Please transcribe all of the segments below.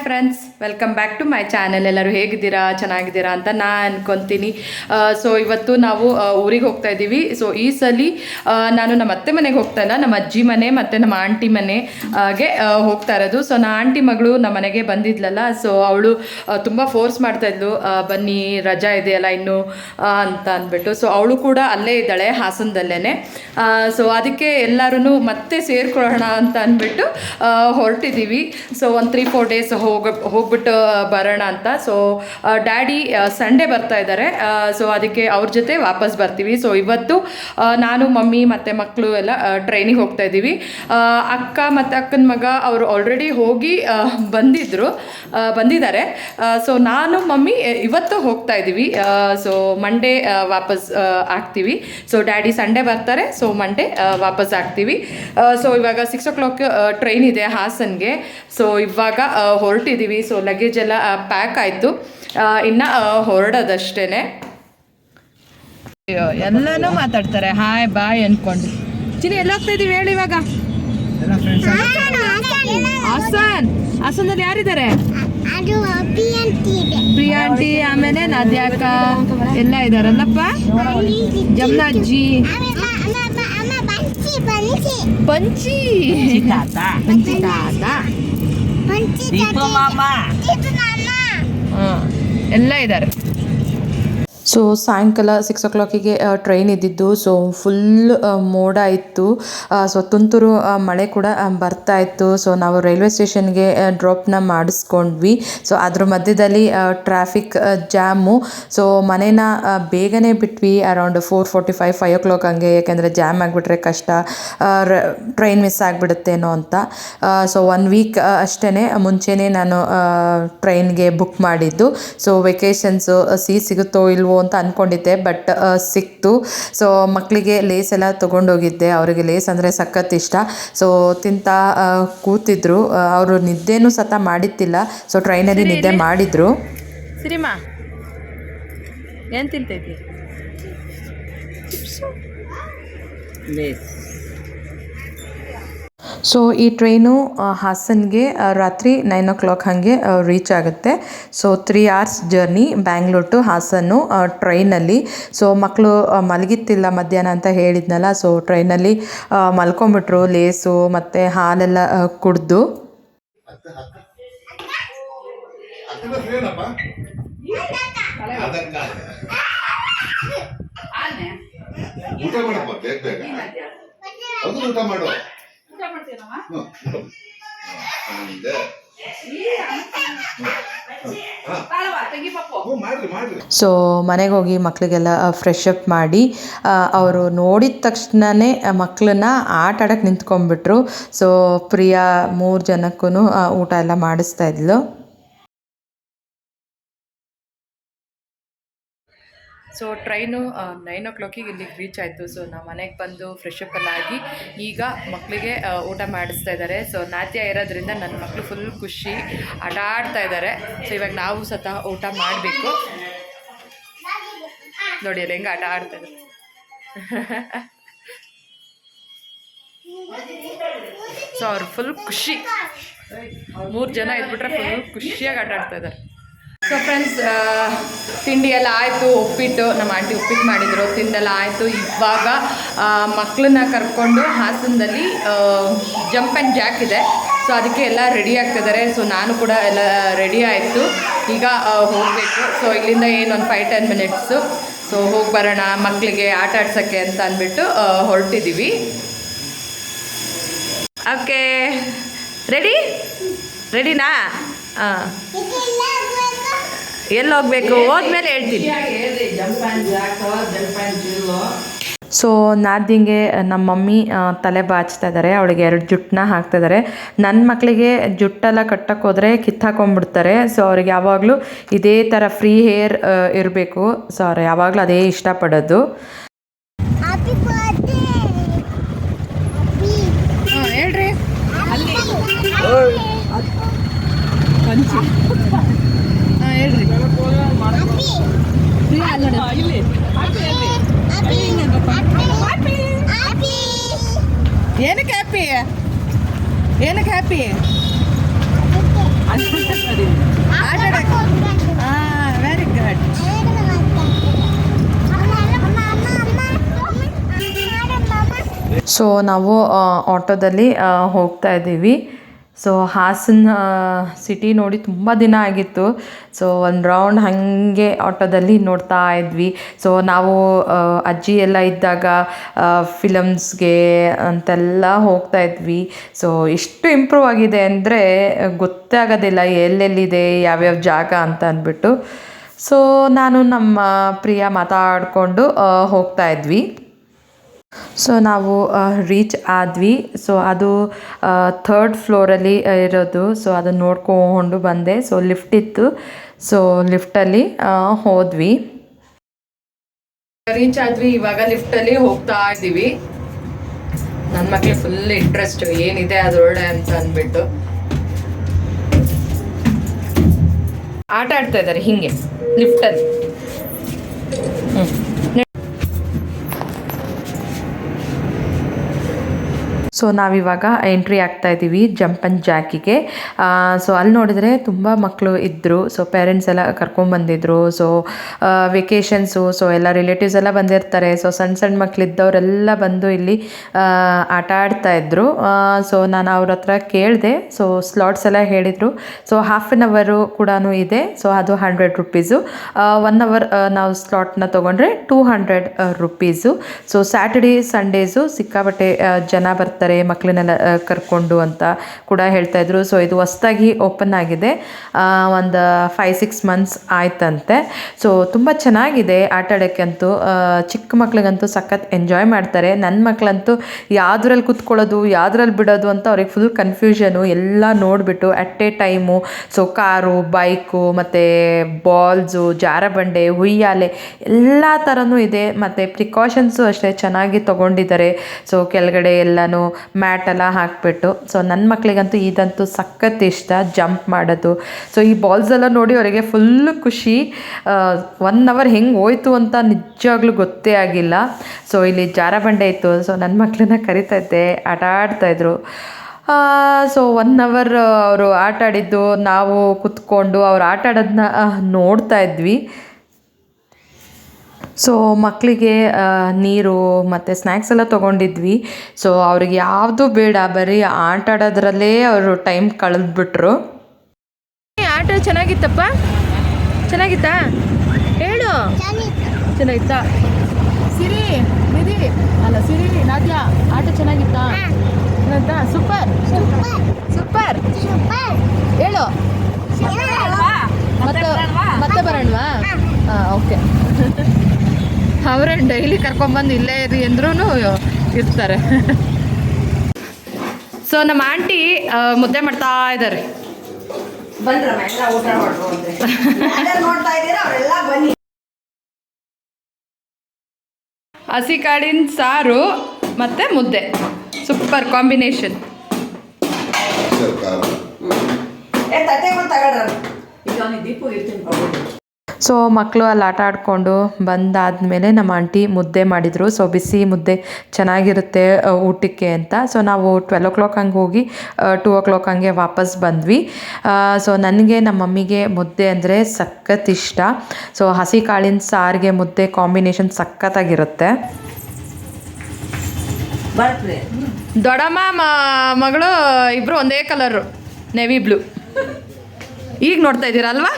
Friends, welcome back to my channel. ಎಲ್ಲರೂ ಹೇಗಿದ್ದೀರಾ, ಚೆನ್ನಾಗಿದ್ದೀರಾ ಅಂತ ನಾನು ಅನ್ಕೊತೀನಿ. ಸೊ ಇವತ್ತು ನಾವು ಊರಿಗೆ ಹೋಗ್ತಾ ಇದ್ದೀವಿ. ಸೊ ಈ ಸಲ ನಾನು ನಮ್ಮ ಅತ್ತೆ ಮನೆಗೆ ಹೋಗ್ತಾ ಇಲ್ಲ, ನಮ್ಮ ಅಜ್ಜಿ ಮನೆ ಮತ್ತು ನಮ್ಮ ಆಂಟಿ ಮನೆಗೆ ಹೋಗ್ತಾ ಇರೋದು. ಸೊ ನನ್ನ ಆಂಟಿ ಮಗಳು ನಮ್ಮ ಮನೆಗೆ ಬಂದಿದ್ಲಲ್ಲ, ಸೊ ಅವಳು ತುಂಬ ಫೋರ್ಸ್ ಮಾಡ್ತಾಯಿದ್ಲು, ಬನ್ನಿ ರಜಾ ಇದೆಯಲ್ಲ ಇನ್ನು ಅಂತ ಅಂದ್ಬಿಟ್ಟು. ಸೊ ಅವಳು ಕೂಡ ಅಲ್ಲೇ ಇದ್ದಾಳೆ, ಹಾಸನದಲ್ಲೇ. ಸೊ ಅದಕ್ಕೆ ಎಲ್ಲರೂ ಮತ್ತೆ ಸೇರ್ಕೊಳ್ಳೋಣ ಅಂತ ಅಂದ್ಬಿಟ್ಟು ಹೊರಟಿದ್ದೀವಿ. ಸೊ ಒಂದು 3-4 ಡೇಸ್ ಹೋಗ್ಬಿಟ್ಟು ಬರೋಣ ಅಂತ. ಸೊ ಡ್ಯಾಡಿ ಸಂಡೇ ಬರ್ತಾ ಇದ್ದಾರೆ. ಸೊ ಅದಕ್ಕೆ ಅವ್ರ ಜೊತೆ ವಾಪಸ್ ಬರ್ತೀವಿ. ಸೊ ಇವತ್ತು ನಾನು, ಮಮ್ಮಿ ಮತ್ತು ಮಕ್ಕಳು ಎಲ್ಲ ಟ್ರೈನಿಗೆ ಹೋಗ್ತಾ ಇದ್ದೀವಿ. ಅಕ್ಕ ಮತ್ತು ಅಕ್ಕನ ಮಗ ಅವರು ಆಲ್ರೆಡಿ ಹೋಗಿ ಬಂದಿದ್ದಾರೆ. ಸೊ ನಾನು, ಮಮ್ಮಿ ಇವತ್ತು ಹೋಗ್ತಾ ಇದ್ದೀವಿ. ಸೊ ಮಂಡೇ ವಾಪಸ್ ಆಗ್ತೀವಿ. ಸೊ ಡ್ಯಾಡಿ ಸಂಡೇ ಬರ್ತಾರೆ, ಸೊ ಮಂಡೇ ವಾಪಸ್ ಆಗ್ತೀವಿ. ಸೊ ಇವಾಗ 6 o'clock ಟ್ರೈನ್ ಇದೆ ಹಾಸನ್ಗೆ. ಸೊ ಇವಾಗ ಹೊರಟಿದ್ದೀವಿ. ಸೊ ಲಗೇಜ್ ಎಲ್ಲ ಪ್ಯಾಕ್ ಆಯಿತು, ಇನ್ನು ಹೊರಡೋದಷ್ಟೇ. ಎಲ್ಲನೂ ಮಾತಾಡ್ತಾರೆ, ಹಾಯ್ ಬಾಯ್ ಅಂದ್ಕೊಂಡು. ಚಿನಿ ಎಲ್ಲ ಹೋಗ್ತಾ ಇದ್ದೀವಿ ಹೇಳಿ ಇವಾಗ? ಹಾಸನಲ್ಲಿ ಯಾರಿದ್ದಾರೆ? ಪ್ರಿಯಾ ಆಂಟಿ, ಆಮೇಲೆ ನಾದ್ಯಾಕ ಎಲ್ಲ ಇದಾರಲ್ಲಪ್ಪ, ಜಮ್ನಾ ಅಜ್ಜಿ, ಪಂಚಿ ತಾತ, ಎಲ್ಲ ಇದ್ದಾರೆ. ಸೊ ಸಾಯಂಕಾಲ 6 o'clock ಟ್ರೈನ್ ಇದ್ದಿದ್ದು. ಸೊ ಫುಲ್ ಮೋಡ ಇತ್ತು. ಸೊ ತುಂತುರು ಮಳೆ ಕೂಡ ಬರ್ತಾ ಇತ್ತು. ಸೊ ನಾವು ರೈಲ್ವೆ ಸ್ಟೇಷನ್ಗೆ ಡ್ರಾಪ್ನ ಮಾಡಿಸ್ಕೊಂಡ್ವಿ. ಸೊ ಅದ್ರ ಮಧ್ಯದಲ್ಲಿ ಟ್ರಾಫಿಕ್ ಜಾಮು. ಸೊ ಮನೇನ ಬೇಗನೆ ಬಿಟ್ವಿ, ಅರೌಂಡ್ 4:45, 5 o'clock ಹಂಗೆ. ಯಾಕೆಂದರೆ ಜಾಮ್ ಆಗಿಬಿಟ್ರೆ ಕಷ್ಟ, ಟ್ರೈನ್ ಮಿಸ್ ಆಗಿಬಿಡುತ್ತೇನೋ ಅಂತ. ಸೊ 1 week ಅಷ್ಟೇ ಮುಂಚೆನೇ ನಾನು ಟ್ರೈನ್ಗೆ ಬುಕ್ ಮಾಡಿದ್ದು. ಸೊ ವೆಕೇಷನ್ಸು ಸಿಗುತ್ತೋ ಇಲ್ವೋ ಅಂತ ಅಂದ್ಕೊಂಡಿದ್ದೆ, ಬಟ್ ಸಿಕ್ತು. ಸೊ ಮಕ್ಕಳಿಗೆ ಲೇಸ್ ಎಲ್ಲ ತೊಗೊಂಡೋಗಿದ್ದೆ, ಅವರಿಗೆ ಲೇಸ್ ಅಂದರೆ ಸಖತ್ ಇಷ್ಟ. ಸೊ ತಿಂತಾ ಕೂತಿದ್ರು, ಅವರು ನಿದ್ದೆನೂ ಸತ ಮಾಡಿತ್ತಿಲ್ಲ. ಸೊ ಟ್ರೈನಲ್ಲಿ ನಿದ್ದೆ ಮಾಡಿದ್ರು. ಸಿರಿಮಾ ಏನು ತಿಂತೈತಿ? ಲೇಸ್. ಸೊ ಈ ಟ್ರೈನು ಹಾಸನ್ಗೆ ರಾತ್ರಿ 9 o'clock ಹಾಗೆ ರೀಚ್ ಆಗುತ್ತೆ. So 3 hours journey, Bangalore to ಹಾಸನ್ನು ಟ್ರೈನಲ್ಲಿ. ಸೊ ಮಕ್ಕಳು ಮಲಗಿತ್ತಿಲ್ಲ ಮಧ್ಯಾಹ್ನ ಅಂತ ಹೇಳಿದ್ನಲ್ಲ. ಸೊ ಟ್ರೈನಲ್ಲಿ ಮಲ್ಕೊಂಬಿಟ್ರು, ಲೇಸು ಮತ್ತು ಹಾಲೆಲ್ಲ ಕುಡಿದು. ಸೊ ಮನೆಗೆ ಹೋಗಿ ಮಕ್ಕಳಿಗೆಲ್ಲ ಫ್ರೆಶ್ ಅಪ್ ಮಾಡಿ, ಅವರು ನೋಡಿದ ತಕ್ಷಣವೇ ಮಕ್ಕಳನ್ನ ಆಟ ಆಡೋಕ್ಕೆ ನಿಂತ್ಕೊಂಡ್ಬಿಟ್ರು. ಸೊ ಪ್ರಿಯಾ 3 ಜನಕ್ಕೂ ಊಟ ಎಲ್ಲ ಮಾಡಿಸ್ತಾ ಇದ್ಲು. ಸೊ ಟ್ರೈನು 9 o'clock ಇಲ್ಲಿಗೆ ರೀಚ್ ಆಯಿತು. ಸೊ ನಾವು ಮನೆಗೆ ಬಂದು ಫ್ರೆಶ್ ಅಪ್ ಎಲ್ಲ ಆಗಿ ಈಗ ಮಕ್ಕಳಿಗೆ ಊಟ ಮಾಡಿಸ್ತಾ ಇದ್ದಾರೆ. ಸೊ ನಾಟ್ಯ ಇರೋದ್ರಿಂದ ನನ್ನ ಮಕ್ಕಳು ಫುಲ್ ಖುಷಿ, ಆಟ ಆಡ್ತಾ ಇದ್ದಾರೆ. ಸೊ ಇವಾಗ ನಾವು ಸಹ ಊಟ ಮಾಡಬೇಕು. ನೋಡಿ ಅಲ್ಲಿ ಹೆಂಗೆ ಆಟ ಆಡ್ತಾರೆ. ಸೊ ಅವ್ರು ಫುಲ್ ಖುಷಿ, 3 ಜನ ಇದ್ಬಿಟ್ರೆ ಫುಲ್ ಖುಷಿಯಾಗಿ ಆಟ ಆಡ್ತಾ ಇದ್ದಾರೆ. ಸೊ ಫ್ರೆಂಡ್ಸ್, ತಿಂಡಿ ಎಲ್ಲ ಆಯಿತು. ಉಪ್ಪಿಟ್ಟು ನಮ್ಮ ಆಂಟಿ ಉಪ್ಪಿಟ್ಟು ಮಾಡಿದರು, ತಿಂಡೆಲ್ಲ ಆಯಿತು. ಇವಾಗ ಮಕ್ಕಳನ್ನ ಕರ್ಕೊಂಡು ಹಾಸನದಲ್ಲಿ ಜಂಪ್ ಆ್ಯಂಡ್ ಜಾಕ್ ಇದೆ. ಸೊ ಅದಕ್ಕೆ ಎಲ್ಲ ರೆಡಿ ಆಗ್ತಿದ್ದಾರೆ. ಸೊ ನಾನು ಕೂಡ ಎಲ್ಲ ರೆಡಿ ಆಯಿತು, ಈಗ ಹೋಗಬೇಕು. ಸೊ ಇಲ್ಲಿಂದ ಒಂದು 5-10 minutes. ಸೊ ಹೋಗಿ ಬರೋಣ, ಮಕ್ಕಳಿಗೆ ಆಟ ಆಡ್ಸೋಕ್ಕೆ ಅಂತ ಅಂದ್ಬಿಟ್ಟು ಹೊರಟಿದ್ದೀವಿ. ಓಕೆ, ರೆಡಿನಾ? ಹಾಂ, ಎಲ್ಲಿ ಹೋಗ್ಬೇಕು ಹೋದ್ಮೇಲೆ ಹೇಳ್ತೀನಿ. ಸೊ ನಾದಿಂಗೆ ನಮ್ಮ ಮಮ್ಮಿ ತಲೆ ಬಾಚ್ತಾ ಇದ್ದಾರೆ, ಅವಳಿಗೆ 2 ಜುಟ್ಟನ್ನ ಹಾಕ್ತಿದ್ದಾರೆ. ನನ್ನ ಮಕ್ಕಳಿಗೆ ಜುಟ್ಟೆಲ್ಲ ಕಟ್ಟಕ್ಕೆ ಹೋದರೆ ಕಿತ್ತಾಕೊಂಡ್ಬಿಡ್ತಾರೆ. ಸೊ ಅವ್ರಿಗೆ ಯಾವಾಗಲೂ ಇದೇ ಥರ ಫ್ರೀ ಹೇರ್ ಇರಬೇಕು. ಸೊ ಅವ್ರು ಯಾವಾಗಲೂ ಅದೇ ಇಷ್ಟಪಡೋದು. ಹೇಳ್ರಿ ಅಲ್ಲಿ ಹೇಳ್ರಿ ಏನಕ್ಕೆ ಹ್ಯಾಪಿ? ಆಟ ಆಡಕ್ಕೆ ವೆರಿ ಗುಡ್. ಸೊ ನಾವು ಆಟೋದಲ್ಲಿ ಹೋಗ್ತಾ ಇದ್ದೀವಿ. ಸೊ ಹಾಸನ ಸಿಟಿ ನೋಡಿ ತುಂಬ ದಿನ ಆಗಿತ್ತು. ಸೊ ಒಂದು ರೌಂಡ್ ಹಾಗೆ ಆಟೋದಲ್ಲಿ ನೋಡ್ತಾ ಇದ್ವಿ. ಸೊ ನಾವು ಅಜ್ಜಿ ಎಲ್ಲ ಇದ್ದಾಗ ಫಿಲಮ್ಸ್ಗೆ ಅಂತೆಲ್ಲ ಹೋಗ್ತಾ ಇದ್ವಿ. ಸೊ ಎಷ್ಟು ಇಂಪ್ರೂವ್ ಆಗಿದೆ ಅಂದರೆ ಗೊತ್ತೇ ಆಗೋದಿಲ್ಲ ಎಲ್ಲೆಲ್ಲಿದೆ ಯಾವ್ಯಾವ ಜಾಗ ಅಂತ ಅಂದ್ಬಿಟ್ಟು. ಸೊ ನಾನು ನಮ್ಮ ಪ್ರಿಯ ಮಾತಾಡಿಕೊಂಡು ಹೋಗ್ತಾ ಇದ್ವಿ. ಸೊ ನಾವು ರೀಚ್ ಆದ್ವಿ. ಸೊ ಅದು 3rd ಫ್ಲೋರಲ್ಲಿ ಇರೋದು. ಸೊ ಅದನ್ನು ನೋಡ್ಕೊಂಡು ಬಂದೆ. ಸೊ ಲಿಫ್ಟ್ ಇತ್ತು. ಸೊ ಲಿಫ್ಟಲ್ಲಿ ಹೋದ್ವಿ. ರೀಚ್ ಆದ್ವಿ. ಇವಾಗ ಲಿಫ್ಟಲ್ಲಿ ಹೋಗ್ತಾ ಇದ್ದೀವಿ. ನನ್ನ ಮಕ್ಕಳಿಗೆ ಫುಲ್ ಇಂಟ್ರೆಸ್ಟ್ ಏನಿದೆ ಅದರೊಳಗೆ ಅಂತ ಅಂದ್ಬಿಟ್ಟು ಆಟ ಆಡ್ತಾ ಇದ್ದಾರೆ ಹಿಂಗೆ ಲಿಫ್ಟಲ್ಲಿ. ಸೊ ನಾವಿವಾಗ ಎಂಟ್ರಿ ಆಗ್ತಾ ಇದ್ದೀವಿ ಜಂಪ್ ಆ್ಯಂಡ್ ಜಾಕಿಗೆ. ಸೊ ಅಲ್ಲಿ ನೋಡಿದರೆ ತುಂಬ ಮಕ್ಕಳು ಇದ್ದರು. ಸೊ ಪೇರೆಂಟ್ಸ್ ಎಲ್ಲ ಕರ್ಕೊಂಡ್ಬಂದಿದ್ರು. So vacations. ಸೊ ಎಲ್ಲ ರಿಲೇಟಿವ್ಸ್ ಎಲ್ಲ ಬಂದಿರ್ತಾರೆ. ಸೊ ಸಣ್ಣ ಸಣ್ಣ ಮಕ್ಕಳಿದ್ದವರೆಲ್ಲ ಬಂದು ಇಲ್ಲಿ ಆಟ ಆಡ್ತಾಯಿದ್ರು. ಸೊ ನಾನು ಅವ್ರ ಹತ್ರ ಕೇಳಿದೆ. ಸೊ ಸ್ಲಾಟ್ಸ್ ಎಲ್ಲ ಹೇಳಿದರು. ಸೊ ½ ಕೂಡ ಇದೆ. ಸೊ ಅದು 100 ರುಪೀಸು. 1 ಅವರ್ ನಾವು ಸ್ಲಾಟ್ನ ತೊಗೊಂಡ್ರೆ 200 ರುಪೀಸು. ಸೊ ಸ್ಯಾಟರ್ಡೇ ಸಂಡೇಸು ಸಿಕ್ಕಾಪಟ್ಟೆ ಜನ ಬರ್ತಾರೆ ಮಕ್ಕಳನ್ನೆಲ್ಲ ಕರ್ಕೊಂಡು ಅಂತ ಕೂಡ ಹೇಳ್ತಾಯಿದ್ರು. ಸೊ ಇದು ಹೊಸ್ದಾಗಿ ಓಪನ್ ಆಗಿದೆ. ಒಂದು 5-6 ಮಂತ್ಸ್ ಆಯ್ತಂತೆ. ಸೊ ತುಂಬ ಚೆನ್ನಾಗಿದೆ ಆಟ ಆಡೋಕ್ಕಂತೂ. ಚಿಕ್ಕ ಮಕ್ಳಿಗಂತೂ ಸಖತ್ ಎಂಜಾಯ್ ಮಾಡ್ತಾರೆ. ನನ್ನ ಮಕ್ಕಳಂತೂ ಯಾವುದ್ರಲ್ಲಿ ಕೂತ್ಕೊಳ್ಳೋದು ಯಾವುದ್ರಲ್ಲಿ ಬಿಡೋದು ಅಂತ ಅವ್ರಿಗೆ ಫುಲ್ ಕನ್ಫ್ಯೂಷನು. ಎಲ್ಲ ನೋಡಿಬಿಟ್ಟು at A time. So car, bike, ಮತ್ತು ಬಾಲ್ಸು, ಜಾರಬಂಡೆ, ಉಯ್ಯಾಲೆ ಎಲ್ಲ ಥರನೂ ಇದೆ. ಮತ್ತು ಪ್ರಿಕಾಷನ್ಸು ಅಷ್ಟೇ ಚೆನ್ನಾಗಿ ತೊಗೊಂಡಿದ್ದಾರೆ. ಸೊ ಕೆಳಗಡೆ ಎಲ್ಲನೂ ಮ್ಯಾಟೆಲ್ಲ ಹಾಕಿಬಿಟ್ಟು. ಸೊ ನನ್ನ ಮಕ್ಕಳಿಗಂತೂ ಇದಂತೂ ಸಖತ್ ಇಷ್ಟ, ಜಂಪ್ ಮಾಡೋದು. ಸೊ ಈ ಬಾಲ್ಸ್ ಎಲ್ಲ ನೋಡಿ ಅವರಿಗೆ ಫುಲ್ಲು ಖುಷಿ. 1 ಅವರ್ ಹೆಂಗೆ ಹೋಯ್ತು ಅಂತ ನಿಜವಾಗ್ಲೂ ಗೊತ್ತೇ ಆಗಿಲ್ಲ. ಸೊ ಇಲ್ಲಿ ಜಾರಬಂಡೆ ಇತ್ತು. ಸೊ ನನ್ನ ಮಕ್ಕಳನ್ನ ಕರಿತಾ ಇದ್ದೆ, ಆಟ ಆಡ್ತಾಯಿದ್ರು. ಸೊ 1 ಅವರ್ ಅವರು ಆಟ ಆಡಿದ್ದು ನಾವು ಕೂತ್ಕೊಂಡು ಅವ್ರು ಆಟ ಆಡೋದನ್ನ ನೋಡ್ತಾ ಇದ್ವಿ. ಸೊ ಮಕ್ಕಳಿಗೆ ನೀರು ಮತ್ತು ಸ್ನ್ಯಾಕ್ಸ್ ಎಲ್ಲ ತೊಗೊಂಡಿದ್ವಿ. ಸೊ ಅವ್ರಿಗೆ ಯಾವುದು ಬೇಡ, ಬರೀ ಆಟ ಆಡೋದ್ರಲ್ಲೇ ಅವರು ಟೈಮ್ ಕಳೆದ್ಬಿಟ್ರು. ಆಟ ಚೆನ್ನಾಗಿತ್ತಪ್ಪ? ಚೆನ್ನಾಗಿತ್ತಾ ಹೇಳು. ಚೆನ್ನಾಗಿತ್ತಾ ಸಿರಿ ನಿಧಿ ಅಲ್ಲ ಸಿರಿ ನಾದ್ಯ ಆಟ ಚೆನ್ನಾಗಿತ್ತಾ? ಸೂಪರ್ ಸೂಪರ್ ಹೇಳು. ಮತ್ತೆ ಬರೋಣವಾ? ಹಾಂ ಓಕೆ. ಅವರನ್ನು ಡೈಲಿ ಕರ್ಕೊಂಬಂದು ಇಲ್ಲೇ ಇರಿ ಅಂದ್ರೂ ಇರ್ತಾರೆ. ಸೊ ನಮ್ಮ ಆಂಟಿ ಮುದ್ದೆ ಮಾಡ್ತಾ ಇದ್ದಾರೆ. ಹಸಿ ಕಾಳಿನ ಸಾರು ಮತ್ತು ಮುದ್ದೆ ಸೂಪರ್ ಕಾಂಬಿನೇಷನ್. ಸೊ ಮಕ್ಕಳು ಅಲ್ಲಿ ಆಟ ಆಡಿಕೊಂಡು ಬಂದಾದಮೇಲೆ ನಮ್ಮ ಆಂಟಿ ಮುದ್ದೆ ಮಾಡಿದರು. ಸೊ ಬಿಸಿ ಮುದ್ದೆ ಚೆನ್ನಾಗಿರುತ್ತೆ ಊಟಕ್ಕೆ ಅಂತ. ಸೊ ನಾವು 12 o'clock ಹಂಗೆ ಹೋಗಿ 2 o'clock ಹಂಗೆ ವಾಪಸ್ ಬಂದ್ವಿ. ಸೊ ನನಗೆ ನಮ್ಮ ಮಮ್ಮಿಗೆ ಮುದ್ದೆ ಅಂದರೆ ಸಖತ್ ಇಷ್ಟ. ಸೊ ಹಸಿ ಕಾಳಿನ ಸಾರಿಗೆ ಮುದ್ದೆ ಕಾಂಬಿನೇಷನ್ ಸಖತ್ತಾಗಿರುತ್ತೆ. ದೊಡ್ಡಮ್ಮ ಮಗಳು ಇಬ್ಬರು ಒಂದೇ ಕಲರು, ನೆವಿ ಬ್ಲೂ. ಈಗ ನೋಡ್ತಾ ಇದ್ದೀರಾ ಅಲ್ವಾ?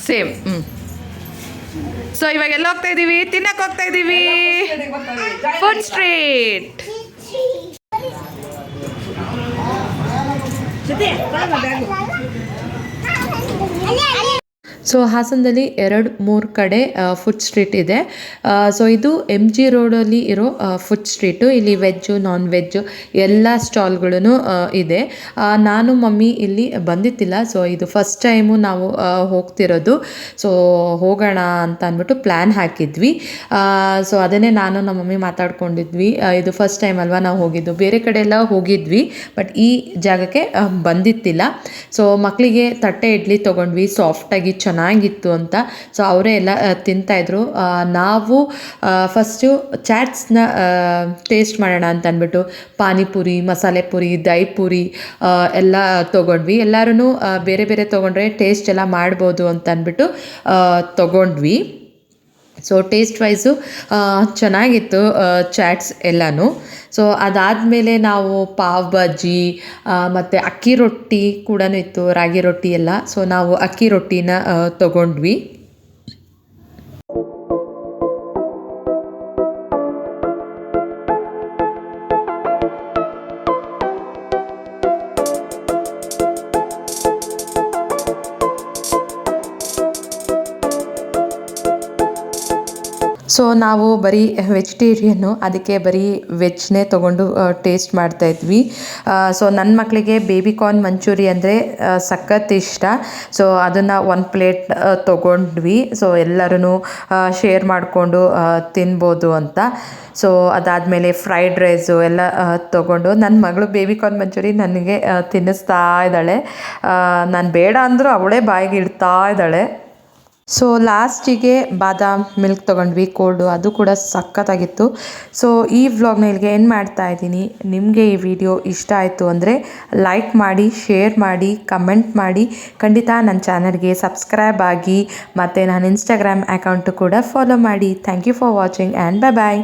ಸೇಮ್. ಸೊ ಇವಾಗ ಎಲ್ಲ ಹೋಗ್ತಾ ಇದ್ದೀವಿ, ತಿನ್ನಕ್ಕೆ ಹೋಗ್ತಾ ಇದ್ದೀವಿ. Food street. ಸೊ ಹಾಸನದಲ್ಲಿ 2-3 ಕಡೆ ಫುಡ್ ಸ್ಟ್ರೀಟ್ ಇದೆ. ಸೊ ಇದು MG ರೋಡಲ್ಲಿ ಇರೋ ಫುಡ್ ಸ್ಟ್ರೀಟು. ಇಲ್ಲಿ ವೆಜ್ಜು ನಾನ್ ವೆಜ್ಜು ಎಲ್ಲ ಸ್ಟಾಲ್ಗಳೂ ಇದೆ. ನಾನು ಮಮ್ಮಿ ಇಲ್ಲಿ ಬಂದಿತ್ತಿಲ್ಲ. ಸೊ ಇದು ಫಸ್ಟ್ ಟೈಮು ನಾವು ಹೋಗ್ತಿರೋದು. ಸೊ ಹೋಗೋಣ ಅಂತ ಅಂದ್ಬಿಟ್ಟು ಪ್ಲ್ಯಾನ್ ಹಾಕಿದ್ವಿ. ಸೊ ಅದನ್ನೇ ನಾನು ನಮ್ಮ ಮಮ್ಮಿ ಮಾತಾಡ್ಕೊಂಡಿದ್ವಿ. ಇದು ಫಸ್ಟ್ ಟೈಮ್ ಅಲ್ವಾ ನಾವು ಹೋಗಿದ್ದು. ಬೇರೆ ಕಡೆ ಎಲ್ಲ ಹೋಗಿದ್ವಿ ಬಟ್ ಈ ಜಾಗಕ್ಕೆ ಬಂದಿತ್ತಿಲ್ಲ. ಸೊ ಮಕ್ಕಳಿಗೆ ತಟ್ಟೆ ಇಡ್ಲಿ ತೊಗೊಂಡ್ವಿ. ಸಾಫ್ಟಾಗಿ ಚೆನ್ನಾಗಿ ಚೆನ್ನಾಗಿತ್ತು ಅಂತ. ಸೊ ಅವರೇ ಎಲ್ಲ ತಿಂತಾಯಿದ್ರು. ನಾವು ಫಸ್ಟು ಚಾಟ್ಸ್ನ ಟೇಸ್ಟ್ ಮಾಡೋಣ ಅಂತ ಅಂದ್ಬಿಟ್ಟು ಪಾನಿಪುರಿ, ಮಸಾಲೆ ಪುರಿ, ದಹಿ ಪುರಿ ಎಲ್ಲ ತೊಗೊಂಡ್ವಿ. ಎಲ್ಲರೂ ಬೇರೆ ಬೇರೆ ತೊಗೊಂಡ್ರೆ ಟೇಸ್ಟ್ ಎಲ್ಲ ಮಾಡ್ಬೋದು ಅಂತ ಅಂದ್ಬಿಟ್ಟು ತೊಗೊಂಡ್ವಿ. ಸೊ ಟೇಸ್ಟ್ ವೈಸು ಚೆನ್ನಾಗಿತ್ತು ಚಾಟ್ಸ್ ಎಲ್ಲನೂ. ಸೊ ಅದಾದಮೇಲೆ ನಾವು ಪಾವ್ ಭಾಜಿ ಮತ್ತು ಅಕ್ಕಿ ರೊಟ್ಟಿ ಕೂಡ ಇತ್ತು, ರಾಗಿ ರೊಟ್ಟಿ ಎಲ್ಲ. ಸೊ ನಾವು ಅಕ್ಕಿ ರೊಟ್ಟಿನ ತೊಗೊಂಡ್ವಿ. ಸೊ ನಾವು ಬರೀ ವೆಜಿಟೇರಿಯನ್ನು, ಅದಕ್ಕೆ ಬರೀ ವೆಜ್ನೇ ತೊಗೊಂಡು ಟೇಸ್ಟ್ ಮಾಡ್ತಾಯಿದ್ವಿ. ಸೊ ನನ್ನ ಮಕ್ಕಳಿಗೆ ಬೇಬಿಕಾರ್ನ್ ಮಂಚೂರಿ ಅಂದರೆ ಸಖತ್ ಇಷ್ಟ. ಸೊ ಅದನ್ನು 1 ಪ್ಲೇಟ್ ತೊಗೊಂಡ್ವಿ. ಸೊ ಎಲ್ಲರೂ ಶೇರ್ ಮಾಡಿಕೊಂಡು ತಿನ್ಬೋದು ಅಂತ. ಸೊ ಅದಾದಮೇಲೆ ಫ್ರೈಡ್ ರೈಸು ಎಲ್ಲ ತೊಗೊಂಡು ನನ್ನ ಮಗಳು ಬೇಬಿಕಾರ್ನ್ ಮಂಚೂರಿ ನನಗೆ ತಿನ್ನಿಸ್ತಾ ಇದ್ದಾಳೆ. ನಾನು ಬೇಡ ಅಂದರೂ ಅವಳೇ ಬಾಯಿಗೆ ಇಡ್ತಾ ಇದ್ದಾಳೆ. ಸೊ ಲಾಸ್ಟಿಗೆ ಬಾದಾಮ್ ಮಿಲ್ಕ್ ತೊಗೊಂಡ್ವಿ ಕೋಲ್ಡು, ಅದು ಕೂಡ ಸಖತ್ತಾಗಿತ್ತು. ಸೊ ಈ ವ್ಲಾಗ್ನ ಇಲ್ಲಿಗೆ ಎಂಡ್ ಮಾಡ್ತಾ ಇದ್ದೀನಿ. ನಿಮಗೆ ಈ ವಿಡಿಯೋ ಇಷ್ಟ ಆಯಿತು ಅಂದರೆ ಲೈಕ್ ಮಾಡಿ, ಶೇರ್ ಮಾಡಿ, ಕಮೆಂಟ್ ಮಾಡಿ. ಖಂಡಿತ ನನ್ನ ಚಾನಲ್ಗೆ ಸಬ್ಸ್ಕ್ರೈಬ್ ಆಗಿ ಮತ್ತು ನನ್ನ ಇನ್ಸ್ಟಾಗ್ರಾಮ್ ಅಕೌಂಟು ಕೂಡ ಫಾಲೋ ಮಾಡಿ. Thank you for watching and bye.